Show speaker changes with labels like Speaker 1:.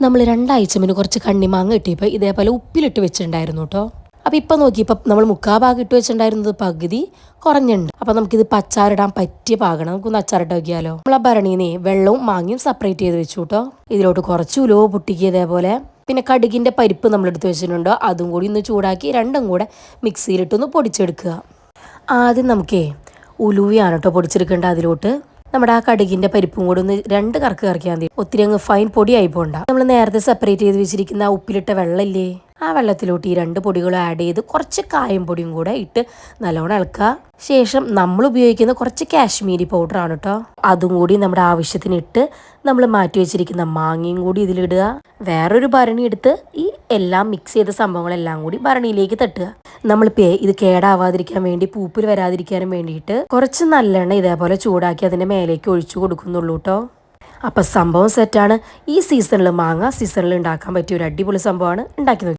Speaker 1: നമ്മൾ 2 ആഴ്ച മുന്നേ കുറച്ച് കണ്ണിമാങ്ങ കിട്ടിയപ്പോൾ ഇതേപോലെ ഉപ്പിലിട്ട് വെച്ചിട്ടുണ്ടായിരുന്നു കേട്ടോ. അപ്പോൾ ഇപ്പം നോക്കിയപ്പോൾ നമ്മൾ മുക്കാ ഭാഗം ഇട്ട് വെച്ചിട്ടുണ്ടായിരുന്നത് പകുതി കുറഞ്ഞുണ്ട്. അപ്പോൾ നമുക്കിത് അച്ചാറിടാൻ പറ്റിയ പാകണം. നമുക്കൊന്ന് അച്ചാറിട്ട് നോക്കിയാലോ. നമ്മൾ ആ ഭരണീനെ വെള്ളവും മാങ്ങയും സെപ്പറേറ്റ് ചെയ്ത് വെച്ചു കേട്ടോ. ഇതിലോട്ട് കുറച്ച് ഉലുവ പൊട്ടിക്കുക ഇതേപോലെ. പിന്നെ കടുകിൻ്റെ പരിപ്പ് നമ്മളെടുത്ത് വെച്ചിട്ടുണ്ടോ, അതും കൂടി ഒന്ന് ചൂടാക്കി രണ്ടും കൂടെ മിക്സിയിലിട്ടൊന്ന് പൊടിച്ചെടുക്കുക. ആദ്യം നമുക്കേ ഉലുവയാണ് കേട്ടോ പൊടിച്ചെടുക്കേണ്ട. അതിലോട്ട് നമ്മുടെ ആ കടുകിൻ്റെ പരിപ്പും കൂടി ഒന്ന് 2 കറക്ക് കറക്കിയാൽ മതി. ഒത്തിരി അങ്ങ് ഫൈൻ പൊടിയായി പോകണ്ട. നമ്മൾ നേരത്തെ സെപ്പറേറ്റ് ചെയ്ത് വെച്ചിരിക്കുന്ന ആ ഉപ്പിലിട്ട വെള്ളമില്ലേ, ആ വെള്ളത്തിലോട്ട് ഈ 2 പൊടികളും ആഡ് ചെയ്ത് കുറച്ച് കായം പൊടിയും കൂടെ ഇട്ട് നല്ലോണം ഇളക്കുക. ശേഷം നമ്മൾ ഉപയോഗിക്കുന്ന കുറച്ച് കാശ്മീരി പൗഡറാണ് കേട്ടോ. അതും കൂടി നമ്മുടെ ആവശ്യത്തിന് ഇട്ട് നമ്മൾ മാറ്റി വെച്ചിരിക്കുന്ന മാങ്ങയും കൂടി ഇതിലിടുക. വേറൊരു ഭരണി എടുത്ത് ഈ എല്ലാം മിക്സ് ചെയ്ത സംഭവങ്ങളെല്ലാം കൂടി ഭരണിയിലേക്ക് തട്ടുക. നമ്മളിപ്പോൾ ഇത് കേടാവാതിരിക്കാൻ വേണ്ടി പൂപ്പിൽ വരാതിരിക്കാനും വേണ്ടിയിട്ട് കുറച്ച് നല്ലെണ്ണ ഇതേപോലെ ചൂടാക്കി അതിൻ്റെ മേലേക്ക് ഒഴിച്ചു കൊടുക്കുന്നുള്ളൂ കേട്ടോ. അപ്പം സംഭവം സെറ്റാണ്. ഈ സീസണിൽ മാങ്ങ സീസണിൽ ഉണ്ടാക്കാൻ പറ്റിയ ഒരു അടിപൊളി സംഭവമാണ്. ഉണ്ടാക്കി നോക്കി.